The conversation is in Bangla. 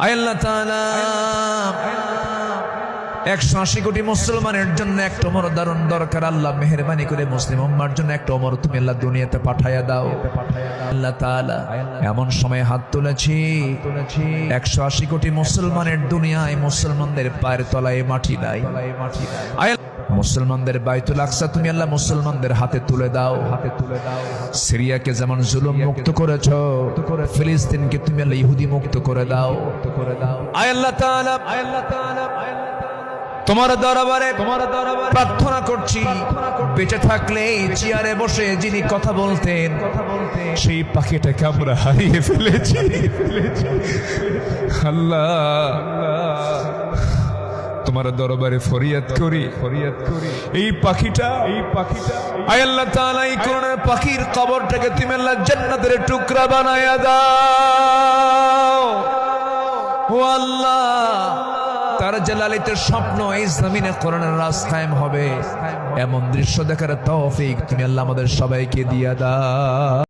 আয় আল্লাহ তাআলা 180 কোটি মুসলমানের জন্য একটা ওমর দারুণ দরকার। আল্লাহ মেহেরবানি করে মুসলিম উম্মার জন্য একটা ওমর তুমি আল্লাহ দুনিয়াতে পাঠায়া দাও। আল্লাহ তাআলা এমন সময় হাত তুলেছি 180 কোটি মুসলমানের দুনিয়ায় মুসলমানদের পায়ের তলায় মাটি নাই। মুসলমানদের বাইতুল আকসা তুমি আল্লাহ মুসলমানদের হাতে তুলে দাও। সিরিয়াকে যেমন জুলুম মুক্ত করেছো, ফিলিস্তিনকে তুমি আল্লাহ ইহুদি মুক্ত করে দাও। আয় আল্লাহ তাআলা তোমার দরবারে প্রার্থনা করছি, বেঁচে থাকলে চেয়ারে বসে যিনি কথা বলতেন সেই পাখিটাকে আমরা হারিয়ে ফেলেছি। আল্লাহ তোমার দরবারে ফরিয়াদ করি এই পাখিটা আয় আল্লাহ তাআলা এই কোরআনের পাখির কবরটাকে তুমি আল্লাহ জান্নাতের টুকরা বানায়া দাও। ও আল্লাহ তার জালালিতের স্বপ্ন এই জমিনে কোরআনের রাজ কায়েম হবে, এমন দৃশ্য দেখার তৌফিক তুমি আল্লাহ আমাদের সবাইকে দিয়া দাও।